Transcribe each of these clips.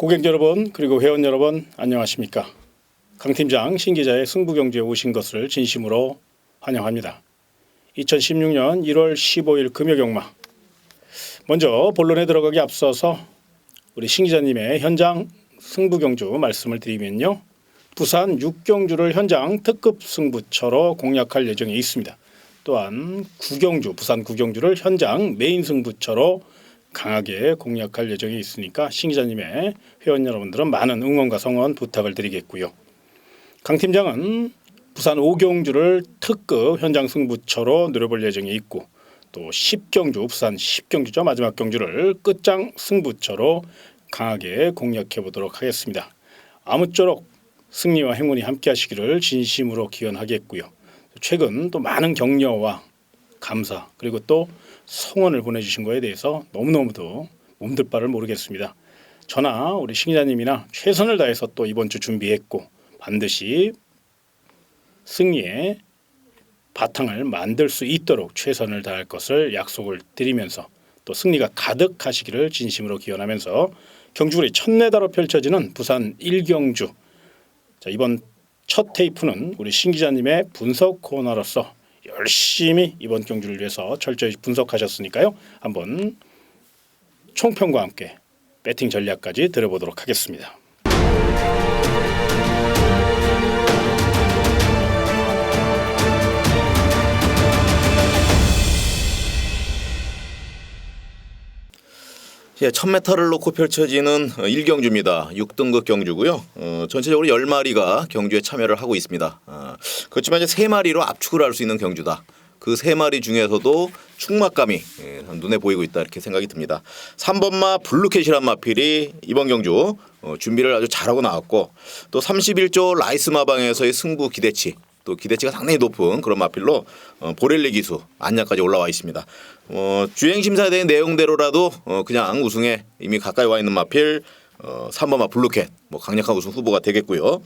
고객 여러분 그리고 회원 여러분 안녕하십니까. 강 팀장 신 기자의 승부경주에 오신 것을 진심으로 환영합니다. 2016년 1월 15일 금요경마. 먼저 본론에 들어가기 앞서서 우리 신 기자님의 현장 승부경주 말씀을 드리면요. 부산 6경주를 현장 특급 승부처로 공략할 예정에 있습니다. 또한 부산 9경주를 현장 메인 승부처로 강하게 공략할 예정에 있으니까 신 기자님의 회원 여러분들은 많은 응원과 성원 부탁을 드리겠고요. 강 팀장은 부산 5경주를 특급 현장 승부처로 노려볼 예정에 있고 또 10경주 부산 10경주죠. 마지막 경주를 끝장 승부처로 강하게 공략해 보도록 하겠습니다. 아무쪼록 승리와 행운이 함께 하시기를 진심으로 기원하겠고요. 최근 또 많은 격려와 감사 그리고 또 성원을 보내주신 거에 대해서 너무너무도 몸둘 바를 모르겠습니다. 저나 우리 신 기자님이나 최선을 다해서 또 이번 주 준비했고 반드시 승리의 바탕을 만들 수 있도록 최선을 다할 것을 약속을 드리면서 또 승리가 가득하시기를 진심으로 기원하면서 경주거리 첫내다로 펼쳐지는 부산 1경주. 자, 이번 첫 테이프는 우리 신 기자님의 분석 코너로서 열심히 이번 경주를 위해서 철저히 분석하셨으니까요. 한번 총평과 함께 배팅 전략까지 들어보도록 하겠습니다. 예, 1000m를 놓고 펼쳐지는 1경주입니다. 6등급 경주고요. 전체적으로 10마리가 경주에 참여를 하고 있습니다. 그렇지만 이제 3마리로 압축을 할 수 있는 경주다. 그 3마리 중에서도 충막감이 눈에 보이고 있다 이렇게 생각이 듭니다. 3번마 블루캣이란 마필이 이번 경주 준비를 아주 잘하고 나왔고 또 31조 라이스 마방에서의 승부 기대치 또 기대치가 상당히 높은 그런 마필로 보렐리 기수 안양까지 올라와 있습니다. 주행심사에 대한 내용대로라도 그냥 우승에 이미 가까이 와 있는 마필 3번마 블루캣 강력한 우승 후보가 되겠고요.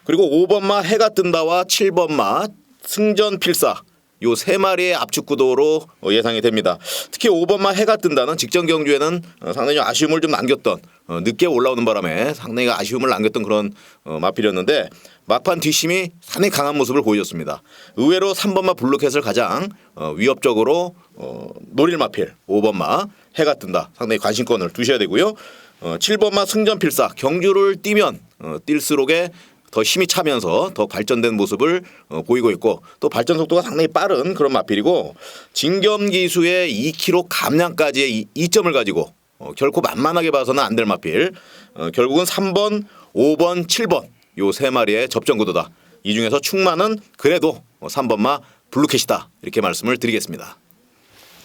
그리고 5번마 해가 뜬다와 7번마 승전 필사 요 3마리의 압축 구도로 예상이 됩니다. 특히 5번마 해가 뜬다는 직전 경주에는 상당히 아쉬움을 좀 남겼던 늦게 올라오는 바람에 상당히 아쉬움을 남겼던 그런 마필이었는데 막판 뒷심이 상당히 강한 모습을 보여줬습니다. 의외로 3번마 블루캣을 가장 위협적으로 노릴 마필 5번마 해가 뜬다 상당히 관심권을 두셔야 되고요. 7번마 승전필사 경주를 뛰면 뛸수록에 더 힘이 차면서 더 발전된 모습을 보이고 있고 또 발전 속도가 상당히 빠른 그런 마필이고 진겸기수의 2kg 감량까지의 이점을 가지고 결코 만만하게 봐서는 안 될 마필 결국은 3번, 5번, 7번 요 3마리의 접전 구도다. 이 중에서 충만은 그래도 3번마 블루캣이다 이렇게 말씀을 드리겠습니다.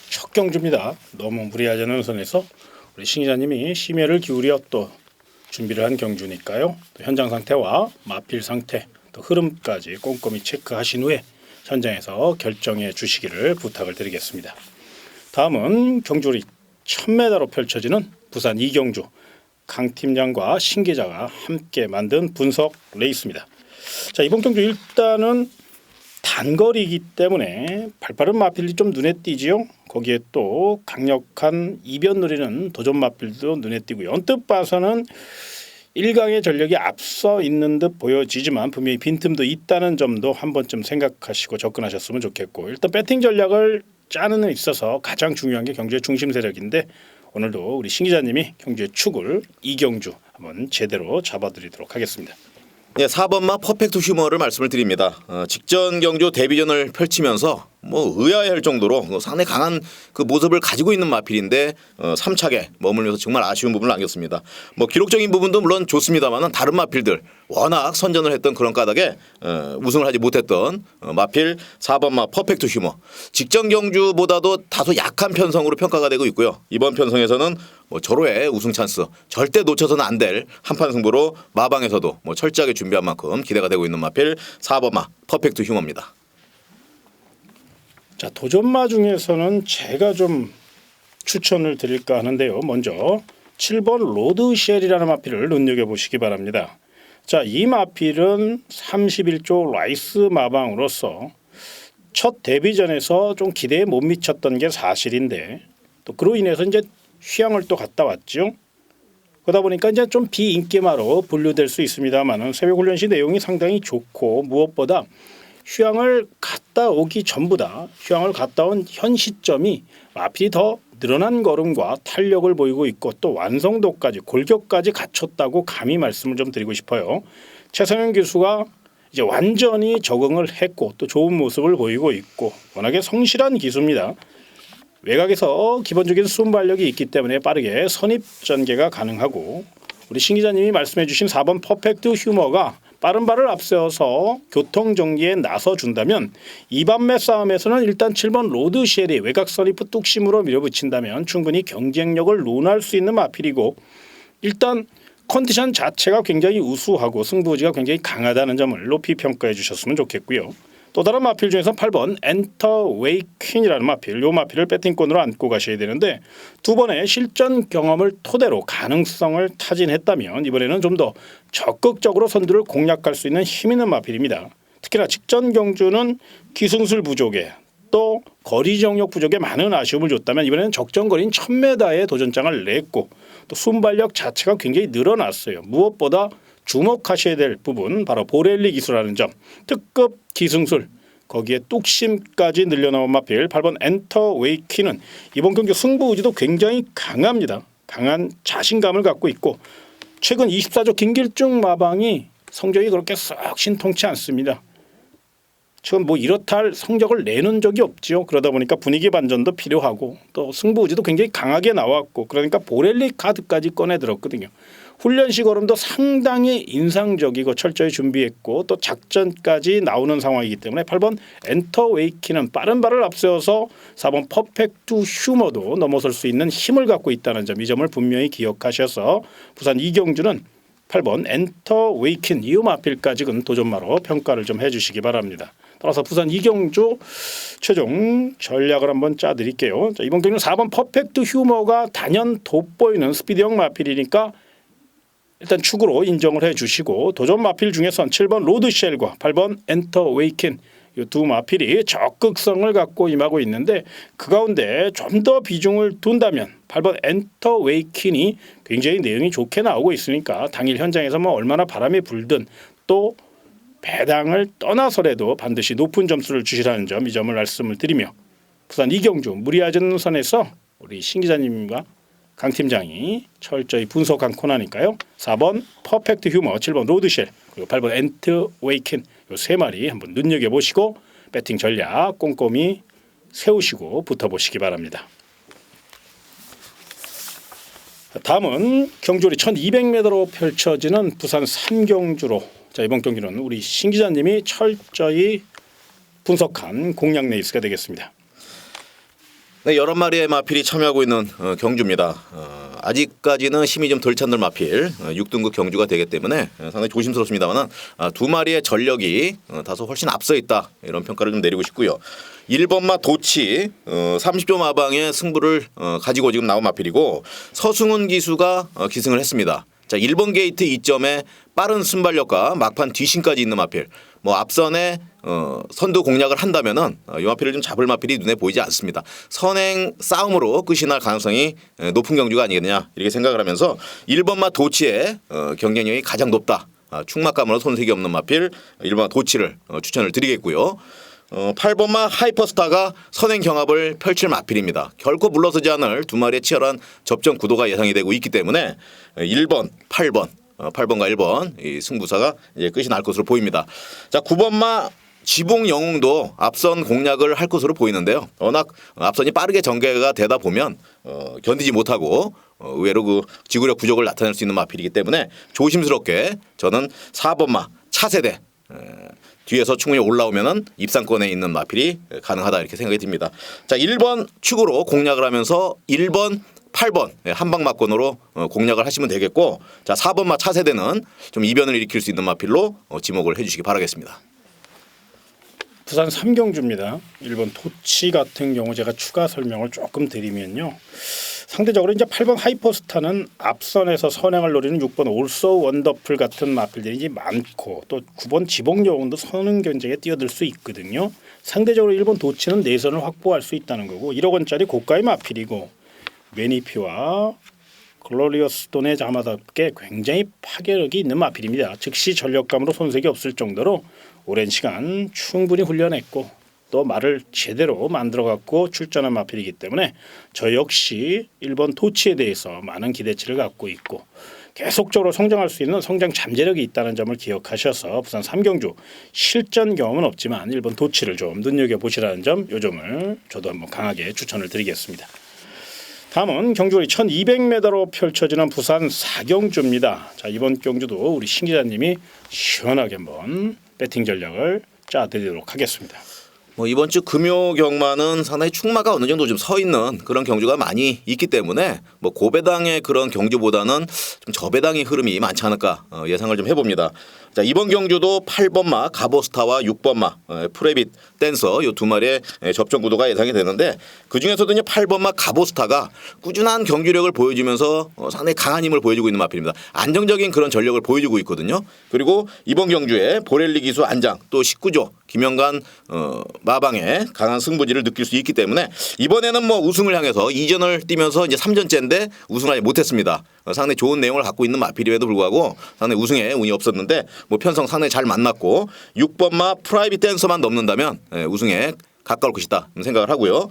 첫 경주입니다. 너무 무리하지 않은 선에서 우리 신 기자님이 심혈을 기울여 또 준비를 한 경주니까요. 또 현장 상태와 마필 상태 또 흐름까지 꼼꼼히 체크하신 후에 현장에서 결정해 주시기를 부탁을 드리겠습니다. 다음은 경주거리 1000m로 펼쳐지는 부산 2경주 강 팀장과 신 기자가 함께 만든 분석 레이스입니다. 자, 이번 경주 일단은 단거리이기 때문에 발빠른 마필이 좀 눈에 띄지요. 거기에 또 강력한 이변 노리는 도전 마필도 눈에 띄고요. 언뜻 봐서는 1강의 전력이 앞서 있는 듯 보여지지만 분명히 빈틈도 있다는 점도 한 번쯤 생각하시고 접근하셨으면 좋겠고 일단 배팅 전략을 짜는 데 있어서 가장 중요한 게 경주의 중심 세력인데 오늘도 우리 신 기자님이 경주의 축을 이경주 한번 제대로 잡아드리도록 하겠습니다. 네, 4번마 퍼펙트 휴머를 말씀을 드립니다. 직전 경주 데뷔전을 펼치면서 의아해할 정도로 상당히 강한 그 모습을 가지고 있는 마필인데 3착에 머물면서 정말 아쉬운 부분을 남겼습니다. 기록적인 부분도 물론 좋습니다만 다른 마필들 워낙 선전을 했던 그런 까닭에 우승을 하지 못했던 마필 4번마 퍼펙트 휴머 직전 경주보다도 다소 약한 편성으로 평가가 되고 있고요. 이번 편성에서는 절호의 우승 찬스 절대 놓쳐서는 안 될 한판 승부로 마방에서도 철저하게 준비한 만큼 기대가 되고 있는 마필 4번마 퍼펙트 휴머입니다. 자, 도전마 중에서는 제가 좀 추천을 드릴까 하는데요. 먼저 7번 로드쉘이라는 마필을 눈여겨보시기 바랍니다. 자, 이 마필은 31조 라이스 마방으로서 첫 데뷔전에서 좀 기대에 못 미쳤던 게 사실인데 또 그로 인해서 이제 휴양을 또 갔다 왔죠. 그러다 보니까 이제 좀 비인기마로 분류될 수 있습니다만은 새벽 훈련 시 내용이 상당히 좋고 무엇보다 휴양을 갔다 오기 전보다 휴양을 갔다 온 현 시점이 마필이 더 늘어난 걸음과 탄력을 보이고 있고 또 완성도까지 골격까지 갖췄다고 감히 말씀을 좀 드리고 싶어요. 최성현 교수가 이제 완전히 적응을 했고 또 좋은 모습을 보이고 있고 워낙에 성실한 기수입니다. 외곽에서 기본적인 순발력이 있기 때문에 빠르게 선입 전개가 가능하고 우리 신 기자님이 말씀해 주신 4번 퍼펙트 휴머가 빠른 발을 앞세워서 교통 정리에 나서 준다면 2반매 싸움에서는 일단 7번 로드쉘이 외곽 선입부 뚝심으로 밀어붙인다면 충분히 경쟁력을 논할 수 있는 마필이고 일단 컨디션 자체가 굉장히 우수하고 승부지가 굉장히 강하다는 점을 높이 평가해 주셨으면 좋겠고요. 또 다른 마필 중에서 8번 엔터 웨이퀸이라는 마필, 이 마필을 배팅권으로 안고 가셔야 되는데 두 번의 실전 경험을 토대로 가능성을 타진했다면 이번에는 좀 더 적극적으로 선두를 공략할 수 있는 힘 있는 마필입니다. 특히나 직전 경주는 기승술 부족에 또 거리 정력 부족에 많은 아쉬움을 줬다면 이번에는 적정거리인 1000m의 도전장을 냈고 또 순발력 자체가 굉장히 늘어났어요. 무엇보다 주목하셔야 될 부분 바로 보렐리 기수라는 점, 특급 기승술 거기에 뚝심까지 늘려나온 마필 8번 엔터 웨이키는 이번 경기 승부 의지도 굉장히 강합니다. 강한 자신감을 갖고 있고 최근 24조 김길중 마방이 성적이 그렇게 썩 신통치 않습니다. 지금 뭐 이렇다 할 성적을 내는 적이 없죠. 그러다 보니까 분위기 반전도 필요하고 또 승부 의지도 굉장히 강하게 나왔고 그러니까 보렐리 카드까지 꺼내 들었거든요. 훈련시 걸음도 상당히 인상적이고 철저히 준비했고 또 작전까지 나오는 상황이기 때문에 8번 엔터 웨이키는 빠른 발을 앞세워서 4번 퍼펙트 휴머도 넘어설 수 있는 힘을 갖고 있다는 점, 이 점을 분명히 기억하셔서 부산 이경주는 8번 엔터 웨이킨 이음 앞일까지는 도전마로 평가를 좀 해주시기 바랍니다. 따라서 부산 이경주 최종 전략을 한번 짜드릴게요. 자, 이번 경기는 4번 퍼펙트 휴머가 단연 돋보이는 스피드형 마필이니까 일단 축으로 인정을 해주시고 도전 마필 중에선 7번 로드쉘과 8번 엔터 웨이킨 이 두 마필이 적극성을 갖고 임하고 있는데 그 가운데 좀 더 비중을 둔다면 8번 엔터 웨이킨이 굉장히 내용이 좋게 나오고 있으니까 당일 현장에서 뭐 얼마나 바람이 불든 또 배당을 떠나서라도 반드시 높은 점수를 주시라는 점, 이 점을 말씀을 드리며 부산 이경주 무리하는 선에서 우리 신 기자님과 강 팀장이 철저히 분석한 코너니까요. 4번 퍼펙트 휴머, 7번 로드쉘, 그리고 8번 엔터 웨이킨 이 세 마리 한번 눈여겨보시고 배팅 전략 꼼꼼히 세우시고 붙어보시기 바랍니다. 다음은 경주리 1200m로 펼쳐지는 부산 삼경주로 자 이번 경기는 우리 신 기자님이 철저히 분석한 공략 레이스가 되겠습니다. 네, 여러 마리의 마필이 참여하고 있는 경주입니다. 아직까지는 힘이 좀 덜 찬들 마필 6등급 경주가 되기 때문에 상당히 조심스럽습니다만 두 마리의 전력이 다소 훨씬 앞서 있다 이런 평가를 좀 내리고 싶고요. 1번마 도치 30조 마방의 승부를 가지고 지금 나온 마필이고 서승훈 기수가 기승을 했습니다. 자 1번 게이트 2점에 빠른 순발력과 막판 뒤심까지 있는 마필. 뭐 앞선에 선두 공략을 한다면은 이 마필을 좀 잡을 마필이 눈에 보이지 않습니다. 선행 싸움으로 끝이 날 가능성이 높은 경주가 아니겠느냐 이렇게 생각을 하면서 1번마 도치의 경쟁력이 가장 높다. 충막감으로 손색이 없는 마필 1번마 도치를 추천을 드리겠고요. 8번마 하이퍼스타가 선행 경합을 펼칠 마필입니다. 결코 물러서지 않을 두 마리의 치열한 접전 구도가 예상이 되고 있기 때문에 1번, 8번 8번과 1번 이 승부사가 이제 끝이 날 것으로 보입니다. 자 9번마 지봉 영웅도 앞선 공략을 할 것으로 보이는데요. 워낙 앞선이 빠르게 전개가 되다 보면 견디지 못하고 의외로 그 지구력 부족을 나타낼 수 있는 마필이기 때문에 조심스럽게 저는 4번마 차세대 뒤에서 충분히 올라오면은 입상권에 있는 마필이 가능하다 이렇게 생각이 듭니다. 자 1번 축으로 공략을 하면서 1번 8번 한방마권으로 공략을 하시면 되겠고 자 4번마 차세대는 좀 이변을 일으킬 수 있는 마필로 지목을 해주시기 바라겠습니다. 부산 삼경주입니다. 1번 도치 같은 경우 제가 추가 설명을 조금 드리면요. 상대적으로 이제 8번 하이퍼스타는 앞선에서 선행을 노리는 6번 올소 원더풀 같은 마필들이 많고 또 9번 지봉여운도 선행 경쟁에 뛰어들 수 있거든요. 상대적으로 1번 도치는 내선을 확보할 수 있다는 거고 1억 원짜리 고가의 마필이고 매니피와 글로리어스 돈의 자마답게 굉장히 파괴력이 있는 마필입니다. 즉시 전력감으로 손색이 없을 정도로 오랜 시간 충분히 훈련했고 또 말을 제대로 만들어갖고 출전한 마필이기 때문에 저 역시 일본 도치에 대해서 많은 기대치를 갖고 있고 계속적으로 성장할 수 있는 성장 잠재력이 있다는 점을 기억하셔서 부산 3경주 실전 경험은 없지만 일본 도치를 좀 눈여겨보시라는 점, 요 점을 저도 한번 강하게 추천을 드리겠습니다. 다음은 경주거리 1200m로 펼쳐지는 부산 4경주입니다. 자, 이번 경주도 우리 신 기자님이 시원하게 한번 배팅 전략을 짜드리도록 하겠습니다. 뭐 이번 주 금요 경마는 상당히 충마가 어느 정도 좀 서 있는 그런 경주가 많이 있기 때문에 뭐 고배당의 그런 경주보다는 좀 저배당의 흐름이 많지 않을까 예상을 좀 해봅니다. 자, 이번 경주도 8번마 가보스타와 6번마 프레빗 댄서 이 두 마리의 접전 구도가 예상이 되는데 그 중에서도 이제 8번마 가보스타가 꾸준한 경주력을 보여주면서 상당히 강한 힘을 보여주고 있는 마필입니다. 안정적인 그런 전력을 보여주고 있거든요. 그리고 이번 경주에 보렐리 기수 안장 또 19조 김영관 마방의 강한 승부지를 느낄 수 있기 때문에 이번에는 뭐 우승을 향해서 2전을 뛰면서 이제 3전째인데 우승하지 못했습니다. 상당히 좋은 내용을 갖고 있는 마필임에도 불구하고 상당히 우승에 운이 없었는데 뭐 편성 상당히 잘 만났고 6번마 프라이빗 댄서만 넘는다면 우승에 가까울 것이다 생각을 하고요.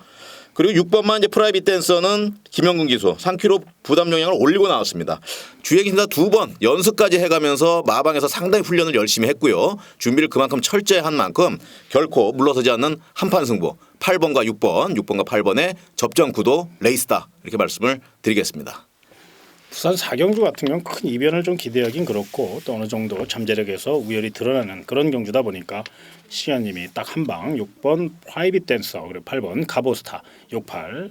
그리고 6번만 이제 프라이빗 댄서는 김영근 기수 3kg 부담 용량을 올리고 나왔습니다. 주행신사 2번 연습까지 해가면서 마방에서 상당히 훈련을 열심히 했고요. 준비를 그만큼 철저히 한 만큼 결코 물러서지 않는 한판 승부 8번과 6번, 6번과 8번의 접전 구도 레이스다 이렇게 말씀을 드리겠습니다. 부산 4경주 같은 경우는 큰 이변을 좀 기대하긴 그렇고 또 어느 정도 잠재력에서 우열이 드러나는 그런 경주다 보니까 시아님이 딱 한 방 6번 프라이빗 댄서 그리고 8번 가보스타 68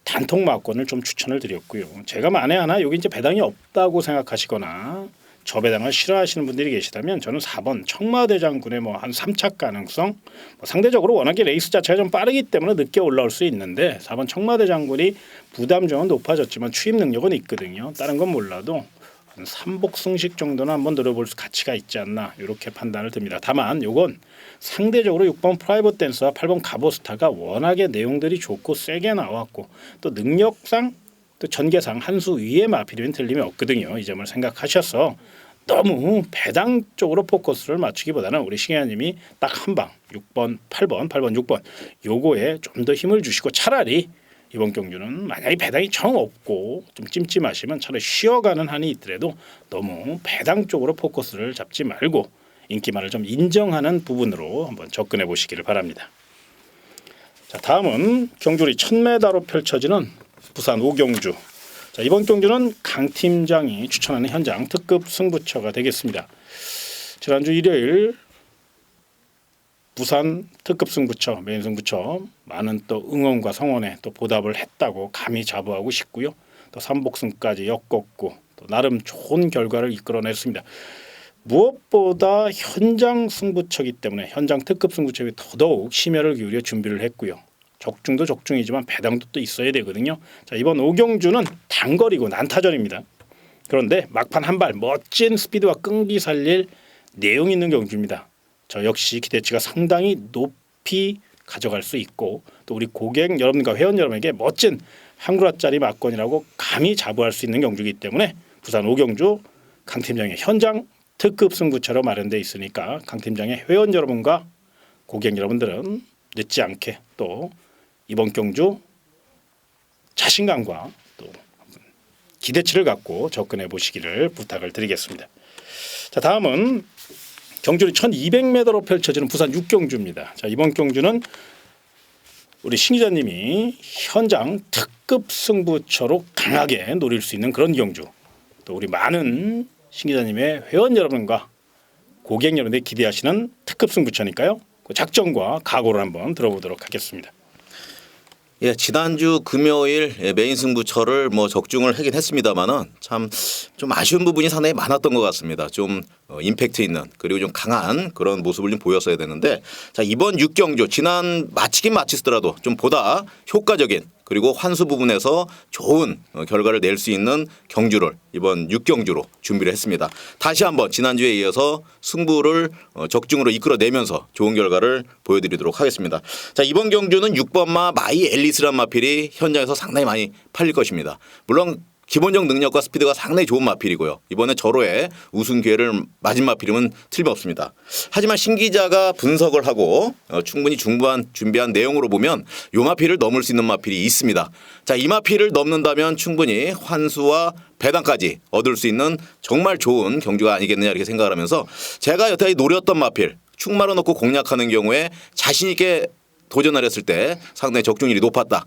단통 막권을 좀 추천을 드렸고요. 제가 만에 하나 여기 이제 배당이 없다고 생각하시거나 저 배당을 싫어하시는 분들이 계시다면 저는 4번 청마대장군의 뭐 한 3차 가능성 뭐 상대적으로 워낙에 레이스 자체가 좀 빠르기 때문에 늦게 올라올 수 있는데 4번 청마대장군이 부담점은 높아졌지만 추임 능력은 있거든요. 다른 건 몰라도 한 3복승식 정도는 한번 노려볼 가치가 있지 않나 이렇게 판단을 듭니다. 다만 이건 상대적으로 6번 프라이빗 댄서와 8번 가보스타가 워낙에 내용들이 좋고 세게 나왔고 또 능력상 또 전개상 한 수 위의 마필이면 틀림이 없거든요. 이 점을 생각하셔서 너무 배당 쪽으로 포커스를 맞추기보다는 우리 싱야님이 딱 한 방 6번, 8번, 6번 요거에 좀 더 힘을 주시고 차라리 이번 경주는 만약에 배당이 정 없고 좀 찜찜하시면 차라리 쉬어가는 한이 있더라도 너무 배당 쪽으로 포커스를 잡지 말고 인기만을 좀 인정하는 부분으로 한번 접근해 보시기를 바랍니다. 자, 다음은 경주리 1000m로 펼쳐지는 부산 5경주. 자, 이번 경주는 강 팀장이 추천하는 현장 특급 승부처가 되겠습니다. 지난주 일요일 부산 특급 승부처 메인 승부처 많은 또 응원과 성원에 또 보답을 했다고 감히 자부하고 싶고요. 또 3복승까지 엮었고 또 나름 좋은 결과를 이끌어냈습니다. 무엇보다 현장 승부처이기 때문에 현장 특급 승부처에 더더욱 심혈을 기울여 준비를 했고요. 적중도 적중이지만 배당도 또 있어야 되거든요. 자, 이번 5경주는 단거리고 난타전입니다. 그런데 막판 한 발 멋진 스피드와 끈기 살릴 내용 있는 경주입니다. 저 역시 기대치가 상당히 높이 가져갈 수 있고 또 우리 고객 여러분과 회원 여러분에게 멋진 한 그릇짜리 막권이라고 감히 자부할 수 있는 경주이기 때문에 부산 5경주 강 팀장의 현장 특급 승부처로 마련되어 있으니까 강 팀장의 회원 여러분과 고객 여러분들은 늦지 않게 또 이번 경주 자신감과 또 기대치를 갖고 접근해 보시기를 부탁을 드리겠습니다. 자, 다음은 경주리 1200m로 펼쳐지는 부산 6경주입니다. 자, 이번 경주는 우리 신 기자님이 현장 특급 승부처로 강하게 노릴 수 있는 그런 경주. 또 우리 많은 신 기자님의 회원 여러분과 고객 여러분들이 기대하시는 특급 승부처니까요. 그 작전과 각오를 한번 들어보도록 하겠습니다. 예, 지난주 금요일 메인 승부처를 뭐 적중을 하긴 했습니다만은 참 좀 아쉬운 부분이 상당히 많았던 것 같습니다. 좀 임팩트 있는 그리고 좀 강한 그런 모습을 좀 보였어야 되는데 자, 이번 6경주 지난 마치긴 마치더라도 좀 보다 효과적인 그리고 환수 부분에서 좋은 결과를 낼 수 있는 경주를 이번 6경주로 준비를 했습니다. 다시 한번 지난주에 이어서 승부를 적중으로 이끌어내면서 좋은 결과를 보여드리도록 하겠습니다. 자, 이번 경주는 6번마 마이 앨리스란 마필이 현장에서 상당히 많이 팔릴 것입니다. 물론 기본적 능력과 스피드가 상당히 좋은 마필이고요. 이번에 절호의 우승 기회를 맞은 마필임은 틀림없습니다. 하지만 신 기자가 분석을 하고 충분히 준비한 내용으로 보면 이 마필을 넘을 수 있는 마필이 있습니다. 자, 이 마필을 넘는다면 충분히 환수와 배당까지 얻을 수 있는 정말 좋은 경주가 아니겠느냐 이렇게 생각을 하면서 제가 여태까지 노렸던 마필 충마로 넣고 공략하는 경우에 자신 있게 도전을 했을 때 상당히 적중률이 높았다.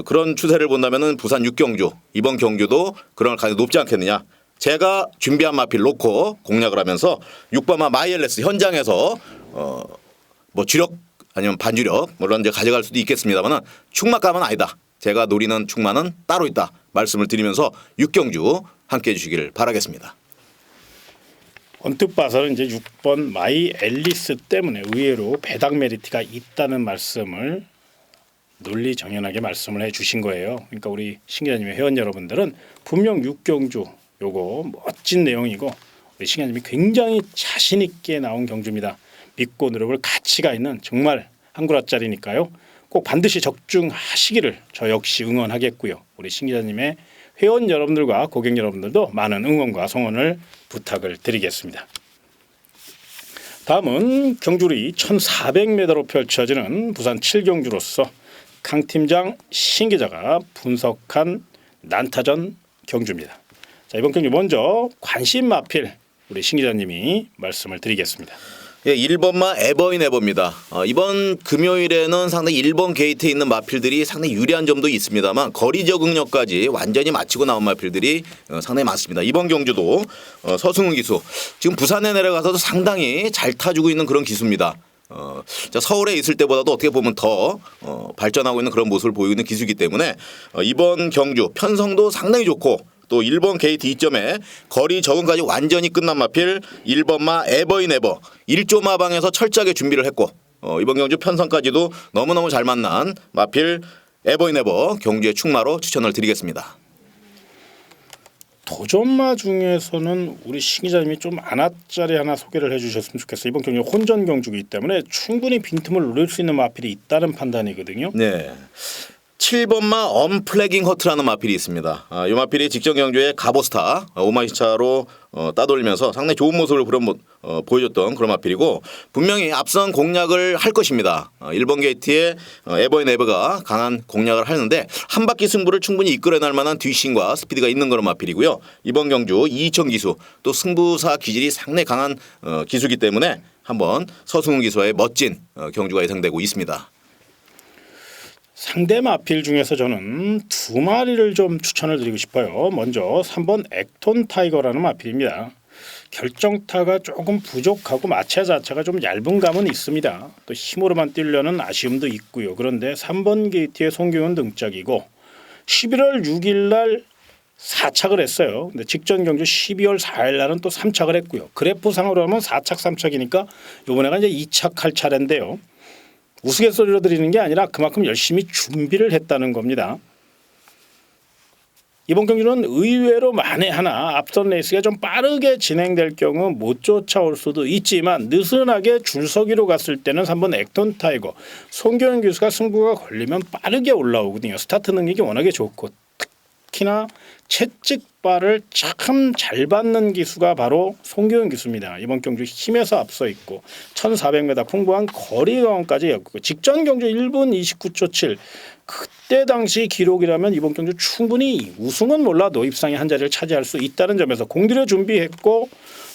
그런 추세를 본다면은 부산 6경주 이번 경주도 그런 가능성이 높지 않겠느냐. 제가 준비한 마필 놓고 공략을 하면서 6번마 마이엘레스 현장에서 뭐 주력 아니면 반주력 물론 이제 가져갈 수도 있겠습니다만은 충마감은 아니다. 제가 노리는 충마는 따로 있다. 말씀을 드리면서 6경주 함께해 주시기를 바라겠습니다. 언뜻 봐서는 이제 6번 마이 앨리스 때문에 의외로 배당 메리트가 있다는 말씀을 논리정연하게 말씀을 해주신 거예요. 그러니까 우리 신 기자님의 회원 여러분들은 분명 6경주 요거 멋진 내용이고 우리 신 기자님이 굉장히 자신 있게 나온 경주입니다. 믿고 노력을 가치가 있는 정말 한 구라짜리니까요. 꼭 반드시 적중하시기를 저 역시 응원하겠고요. 우리 신 기자님의 회원 여러분들과 고객 여러분들도 많은 응원과 성원을 부탁을 드리겠습니다. 다음은 경주리 1400m로 펼쳐지는 부산 7경주로서 강 팀장 신 기자가 분석한 난타전 경주입니다. 자, 이번 경주 먼저 관심 마필 우리 신 기자님이 말씀을 드리겠습니다. 예, 1번마 에버인 에버입니다. 이번 금요일에는 상당히 1번 게이트에 있는 마필들이 상당히 유리한 점도 있습니다만 거리 적응력까지 완전히 마치고 나온 마필들이 상당히 많습니다. 이번 경주도 서승훈 기수 지금 부산에 내려가서도 상당히 잘 타주고 있는 그런 기수입니다. 서울에 있을 때보다도 어떻게 보면 더 발전하고 있는 그런 모습을 보이고 있는 기수이기 때문에 이번 경주 편성도 상당히 좋고 또 1번 게이트 2점에 거리 적응까지 완전히 끝난 마필 1번마 에버인 에버 1조 마방에서 철저하게 준비를 했고 이번 경주 편성까지도 너무너무 잘 만난 마필 에버인 에버 경주의 충마로 추천을 드리겠습니다. 도전마 중에서는 우리 신 기자님이 좀 안압자리 하나 소개를 해주셨으면 좋겠어요. 이번 경주 혼전 경주이기 때문에 충분히 빈틈을 노릴 수 있는 마필이 있다는 판단이거든요. 네. 7번마 언플래깅 허트라는 마필이 있습니다. 이 마필이 직전 경주에 가보스타 오마이차로 따돌리면서 상당히 좋은 모습을 보여줬던 그런 마필이고 분명히 앞선 공략을 할 것입니다. 1번 게이트에 에버인 에버가 강한 공략을 하는데 한 바퀴 승부를 충분히 이끌어낼 만한 뒷심과 스피드가 있는 그런 마필이고요. 이번 경주 이천 기수 또 승부사 기질이 상당히 강한 기수이기 때문에 한번 서승훈 기수와의 멋진 경주가 예상되고 있습니다. 상대 마필 중에서 저는 두 마리를 좀 추천을 드리고 싶어요. 먼저 3번 액톤 타이거라는 마필입니다. 결정타가 조금 부족하고 마체 자체가 좀 얇은 감은 있습니다. 또 힘으로만 뛰려는 아쉬움도 있고요. 그런데 3번 게이트의 송규현 등짝이고 11월 6일 날 4착을 했어요. 근데 직전 경주 12월 4일 날은 또 3착을 했고요. 그래프상으로 하면 4착 3착이니까 이번에가 이제 2착 할 차례인데요. 우스갯소리로 드리는 게 아니라 그만큼 열심히 준비를 했다는 겁니다. 이번 경주는 의외로 만에 하나 앞선 레이스가 좀 빠르게 진행될 경우 못 쫓아올 수도 있지만 느슨하게 줄서기로 갔을 때는 3번 액톤 타이거 송교현 교수가 승부가 걸리면 빠르게 올라오거든요. 스타트 능력이 워낙에 좋고 특히나 채찍발을 참 잘 받는 기수가 바로 송교현 기수입니다. 이번 경주 힘에서 앞서 있고 1400m 풍부한 거리 강원까지 였고 직전 경주 1분 29초 7 그때 당시 기록이라면 이번 경주 충분히 우승은 몰라도 입상의 한 자리를 차지할 수 있다는 점에서 공들여 준비했고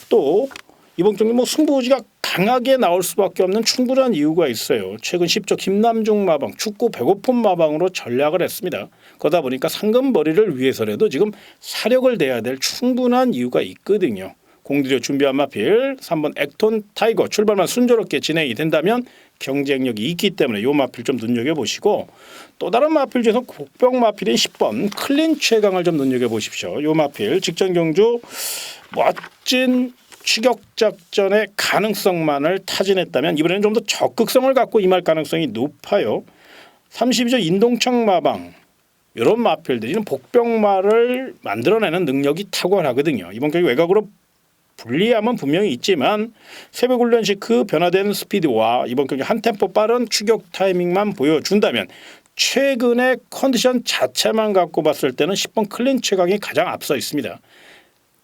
또 이번 경기 승부지가 강하게 나올 수밖에 없는 충분한 이유가 있어요. 최근 10조 김남중 마방, 축구 배고픈 마방으로 전략을 했습니다. 그러다 보니까 상금벌이를 위해서라도 지금 사력을 내야 될 충분한 이유가 있거든요. 공들여 준비한 마필 3번 액톤 타이거 출발만 순조롭게 진행이 된다면 경쟁력이 있기 때문에 이 마필 좀 눈여겨보시고 또 다른 마필 중에서 국병 마필인 10번 클린 최강을 좀 눈여겨보십시오. 이 마필 직전 경주 멋진 추격 작전의 가능성만을 타진했다면 이번에는 좀 더 적극성을 갖고 임할 가능성이 높아요. 32조 인동청 마방 이런 마필들이 복병마를 만들어내는 능력이 탁월하거든요. 이번 경기 외곽으로 불리함은 분명히 있지만 새벽 훈련 시 그 변화된 스피드와 이번 경기 한 템포 빠른 추격 타이밍만 보여준다면 최근의 컨디션 자체만 갖고 봤을 때는 10번 클린 최강이 가장 앞서 있습니다.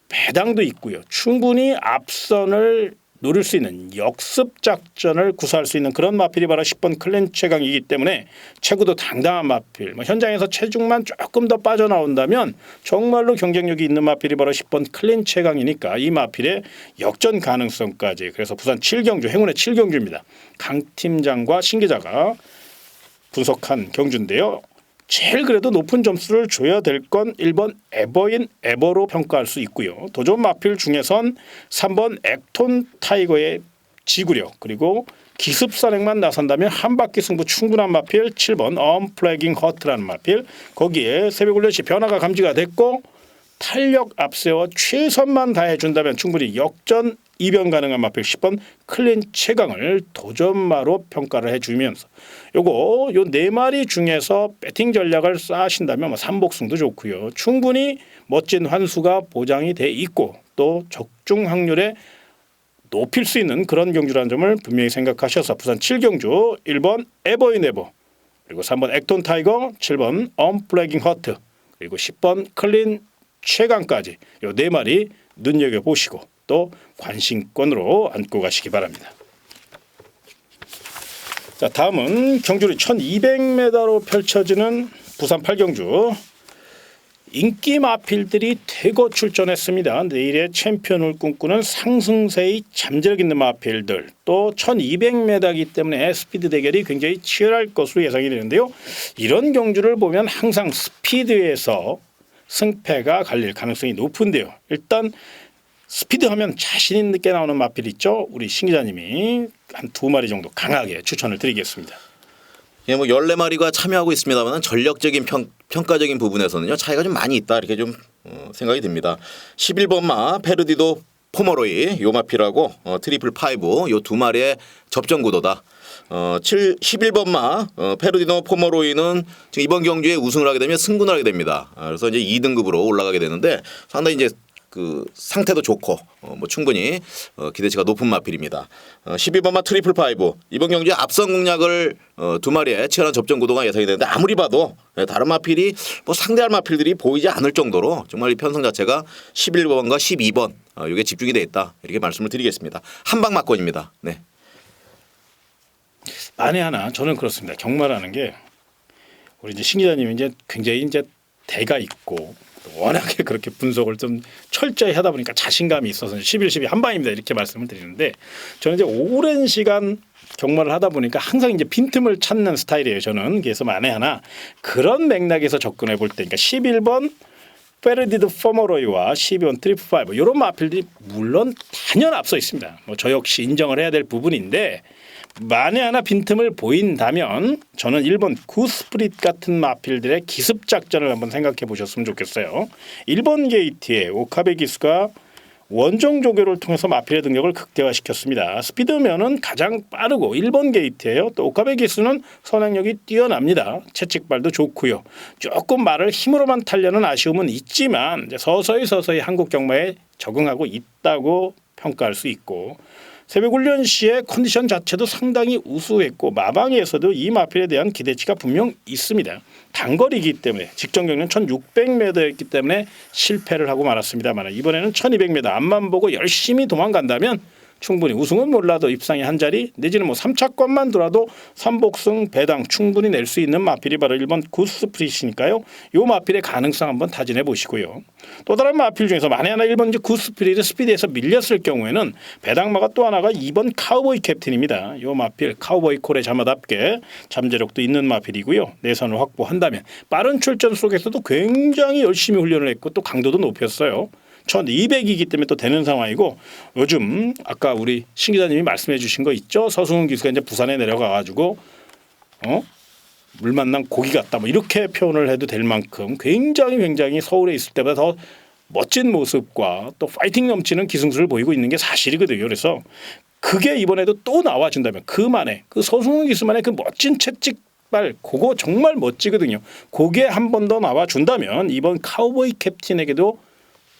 배당도 있고요. 충분히 앞선을 노릴 수 있는 역습 작전을 구사할 수 있는 그런 마필이 바로 10번 클린 최강이기 때문에 체구도 당당한 마필. 현장에서 체중만 조금 더 빠져나온다면 정말로 경쟁력이 있는 마필이 바로 10번 클린 최강이니까 이 마필의 역전 가능성까지. 그래서 부산 7경주 행운의 7경주입니다. 강 팀장과 신 기자가 분석한 경주인데요. 제일 그래도 높은 점수를 줘야 될 건 1번 에버인 에버로 평가할 수 있고요. 도전 마필 중에선 3번 액톤 타이거의 지구력 그리고 기습 선행만 나선다면 한 바퀴 승부 충분한 마필 7번 언플래깅 허트라는 마필 거기에 새벽훈련 시 변화가 감지가 됐고 탄력 앞세워 최선만 다해준다면 충분히 역전 이변 가능한 마필 10번 클린 최강을 도전마로 평가를 해주면서 요거 요 네 마리 중에서 배팅 전략을 쌓으신다면 삼복승도 좋고요. 충분히 멋진 환수가 보장이 돼 있고 또 적중 확률에 높일 수 있는 그런 경주라는 점을 분명히 생각하셔서 부산 7경주 1번 에버인 에버 그리고 3번 액톤 타이거 7번 언플래깅 허트 그리고 10번 클린 최강까지 요 네 마리 눈여겨보시고 또 관심권으로 안고 가시기 바랍니다. 자, 다음은 경주리 1200m로 펼쳐지는 부산 8경주 인기 마필들이 대거 출전했습니다. 내일의 챔피언을 꿈꾸는 상승세의 잠재력 있는 마필들 또 1200m이기 때문에 스피드 대결이 굉장히 치열할 것으로 예상이 되는데요. 이런 경주를 보면 항상 스피드에서 승패가 갈릴 가능성이 높은데요. 일단 스피드하면 자신 있게 나오는 마필 있죠. 우리 신 기자님이 한 2마리 정도 강하게 추천을 드리겠습니다. 예, 뭐 14마리가 참여하고 있습니다만 전력적인 평가적인 부분에서는요 차이가 좀 많이 있다 이렇게 좀 생각이 듭니다. 11번마 페르디도 포머로이 요 마필하고 트리플 파이브 요 2마리의 접전 구도다. 11번마 페르디노 포머로이는 지금 이번 경주에 우승을 하게 되면 승군을 하게 됩니다. 그래서 이제 2등급으로 올라가게 되는데 상당히 이제 그 상태도 좋고 뭐 충분히 기대치가 높은 마필입니다. 12번마 트리플 파이브 이번 경주에 앞선 공략을 2마리의 치열한 접전 구도가 예상이 되는데 아무리 봐도 다른 마필이 뭐 상대할 마필들이 보이지 않을 정도로 정말 이 편성 자체가 11번과 12번 이게 집중이 돼 있다 이렇게 말씀을 드리겠습니다. 한방 막권입니다. 네. 만에 하나 저는 그렇습니다. 경마라는 게 우리 이제 신 기자님이 이제 굉장히 이제 대가 있고 워낙에 그렇게 분석을 좀 철저히 하다 보니까 자신감이 있어서 11, 12 한 방입니다 이렇게 말씀을 드리는데 저는 이제 오랜 시간 경마를 하다 보니까 항상 이제 빈틈을 찾는 스타일이에요. 저는 그래서 만에 하나 그런 맥락에서 접근해 볼 때, 그러니까 11번 페르디드 포머로이와 12번 트리플 파이브 이런 마필들이 물론 단연 앞서 있습니다. 뭐 저 역시 인정을 해야 될 부분인데. 만에 하나 빈틈을 보인다면 저는 1번 구스프릿 같은 마필들의 기습 작전을 한번 생각해 보셨으면 좋겠어요. 1번 게이트의 오카베 기수가 원정 조교를 통해서 마필의 능력을 극대화시켰습니다. 스피드면은 가장 빠르고 1번 게이트예요. 또 오카베 기수는 선행력이 뛰어납니다. 채찍발도 좋고요. 조금 말을 힘으로만 타려는 아쉬움은 있지만 이제 서서히 한국 경마에 적응하고 있다고 평가할 수 있고 새벽 훈련 시의 컨디션 자체도 상당히 우수했고 마방에서도 이 마필에 대한 기대치가 분명 있습니다. 단거리이기 때문에 직전 경기는 1600m였기 때문에 실패를 하고 말았습니다만 이번에는 1200m 앞만 보고 열심히 도망간다면 충분히 우승은 몰라도 입상이 한 자리 내지는 뭐 3차권만 들어도 삼복승 배당 충분히 낼 수 있는 마필이 바로 1번 구스프릿이니까요. 이 마필의 가능성 한번 타진해 보시고요. 또 다른 마필 중에서 만에 하나 1번 구스프릿의 스피드에서 밀렸을 경우에는 배당마가 또 하나가 2번 카우보이 캡틴입니다. 이 마필 카우보이 콜의 자마답게 잠재력도 있는 마필이고요. 내선을 확보한다면 빠른 출전 속에서도 굉장히 열심히 훈련을 했고 또 강도도 높였어요. 1200이기 때문에 또 되는 상황이고 요즘 아까 우리 신 기자님이 말씀해 주신 거 있죠. 서승훈 기수가 이제 부산에 내려가 가지고 물 만난 고기 같다 뭐 이렇게 표현을 해도 될 만큼 굉장히 서울에 있을 때보다 더 멋진 모습과 또 파이팅 넘치는 기승수를 보이고 있는 게 사실이거든요. 그래서 그게 이번에도 또 나와준다면 그만의 그 서승훈 기수만의 그 멋진 채찍발 그거 정말 멋지거든요. 그게 한 번 더 나와준다면 이번 카우보이 캡틴에게도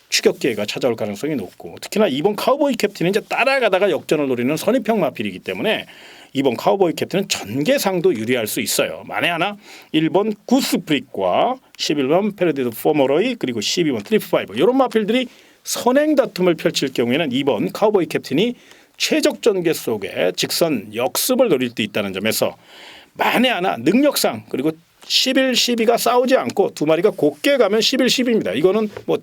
추격 기회가 찾아올 가능성이 높고 특히나 이번 카우보이 캡틴은 이제 따라가다가 역전을 노리는 선입형 마필이기 때문에 이번 카우보이 캡틴은 전개상도 유리할 수 있어요. 만에 하나 1번 구스프릭과 11번 페르디드 포머로이 그리고 12번 트리프5 이런 마필들이 선행 다툼을 펼칠 경우에는 이번 카우보이 캡틴이 최적 전개 속에 직선 역습을 노릴 수 있다는 점에서 만에 하나 능력상 그리고 11, 12가 싸우지 않고 두 마리가 곱게 가면 11, 12입니다. 이거는 뭐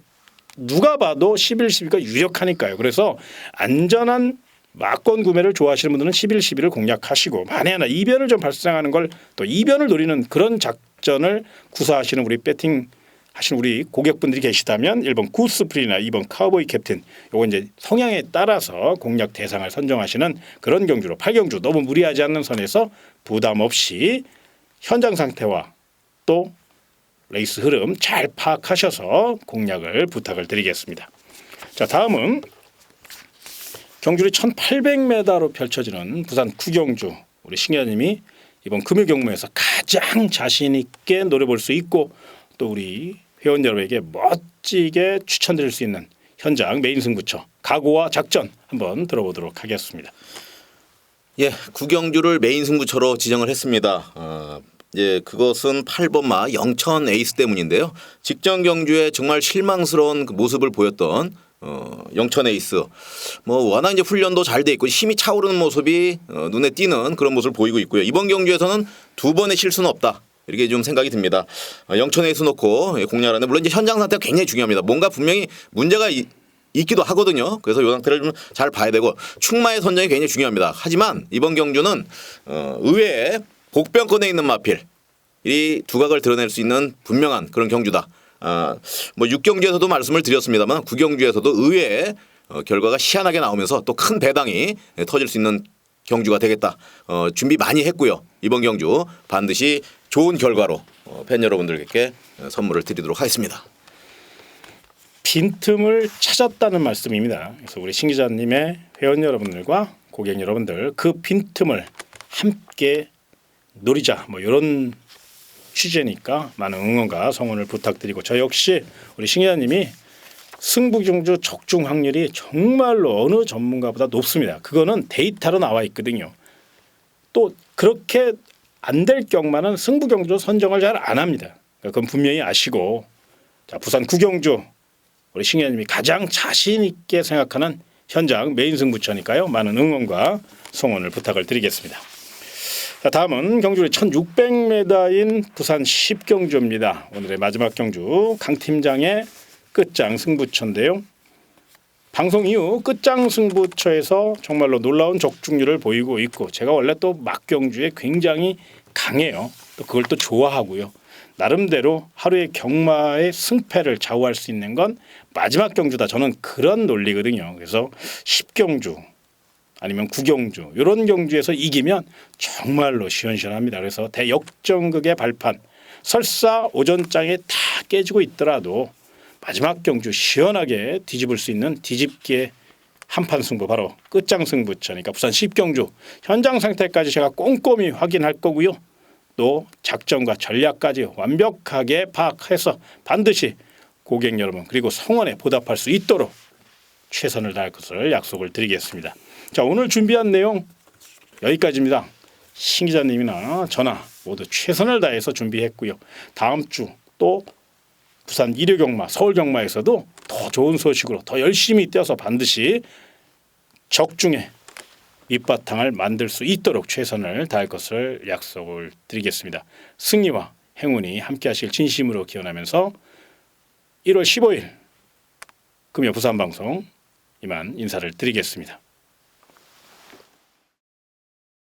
누가 봐도 11, 12가 유력하니까요. 그래서 안전한 막권 구매를 좋아하시는 분들은 11, 12를 공략하시고 만에 하나 이변을 좀 발생하는 걸 또 이변을 노리는 그런 작전을 구사하시는 우리 배팅 하시는 우리 고객분들이 계시다면 1번 구스프리나 2번 카우보이 캡틴 요거 이제 성향에 따라서 공략 대상을 선정하시는 그런 경주로 8경주 너무 무리하지 않는 선에서 부담 없이 현장 상태와 또 레이스 흐름 잘 파악하셔서 공략을 부탁을 드리겠습니다. 자, 다음은 경주리 1800m로 펼쳐지는 부산 구경주 우리 신기자님이 이번 금요 경무에서 가장 자신 있게 노려볼 수 있고 또 우리 회원 여러분에게 멋지게 추천드릴 수 있는 현장 메인 승부처 각오와 작전 한번 들어보도록 하겠습니다. 예, 구경주를 메인 승부처로 지정을 했습니다. 예, 그것은 8번마 영천 에이스 때문인데요. 직전 경주에 정말 실망스러운 그 모습을 보였던 영천 에이스. 뭐 워낙 이제 훈련도 잘 돼 있고 힘이 차오르는 모습이 눈에 띄는 그런 모습을 보이고 있고요. 이번 경주에서는 두 번의 실수는 없다. 이렇게 좀 생각이 듭니다. 영천 에이스 놓고 공략하는데 물론 이제 현장 상태가 굉장히 중요합니다. 뭔가 분명히 문제가 있기도 하거든요. 그래서 이 상태를 좀 잘 봐야 되고 충마의 선정이 굉장히 중요합니다. 하지만 이번 경주는 의외에 복병권에 있는 마필 이 두각을 드러낼 수 있는 분명한 그런 경주다. 뭐 6경주에서도 말씀을 드렸습니다만 9경주에서도 의외에 결과가 희한하게 나오면서 또 큰 배당이 터질 수 있는 경주가 되겠다. 준비 많이 했고요. 이번 경주 반드시 좋은 결과로 팬 여러분들께 선물을 드리도록 하겠습니다. 빈틈을 찾았다는 말씀입니다. 그래서 우리 신 기자님의 회원 여러분들과 고객 여러분들 그 빈틈을 함께 노리자 뭐 이런 취재니까 많은 응원과 성원을 부탁드리고 저 역시 우리 신 기자님이 승부경주 적중 확률이 정말로 어느 전문가보다 높습니다. 그거는 데이터로 나와 있거든요. 또 그렇게 안 될 경우만은 승부경주 선정을 잘 안 합니다. 그건 분명히 아시고 자, 부산 구경주 우리 신 기자님이 가장 자신 있게 생각하는 현장 메인 승부처니까요. 많은 응원과 성원을 부탁을 드리겠습니다. 자, 다음은 경주리 1600m인 부산 10경주입니다. 오늘의 마지막 경주 강 팀장의 끝장 승부처인데요. 방송 이후 끝장 승부처에서 정말로 놀라운 적중률을 보이고 있고 제가 원래 또 막경주에 굉장히 강해요. 또 그걸 또 좋아하고요. 나름대로 하루의 경마의 승패를 좌우할 수 있는 건 마지막 경주다. 저는 그런 논리거든요. 그래서 10경주 아니면 9경주 이런 경주에서 이기면 정말로 시원시원합니다. 그래서 대역전극의 발판 설사 오전장에 다 깨지고 있더라도 마지막 경주 시원하게 뒤집을 수 있는 뒤집기의 한판 승부 바로 끝장 승부처니까 부산 10경주 현장 상태까지 제가 꼼꼼히 확인할 거고요. 또 작전과 전략까지 완벽하게 파악해서 반드시 고객 여러분 그리고 성원에 보답할 수 있도록 최선을 다할 것을 약속을 드리겠습니다. 자, 오늘 준비한 내용 여기까지입니다. 신 기자님이나 저나 모두 최선을 다해서 준비했고요. 다음 주 또 부산 일요경마 서울경마에서도 더 좋은 소식으로 더 열심히 뛰어서 반드시 적중에 밑바탕을 만들 수 있도록 최선을 다할 것을 약속을 드리겠습니다. 승리와 행운이 함께하실 진심으로 기원하면서 1월 15일 금요 부산방송 이만 인사를 드리겠습니다.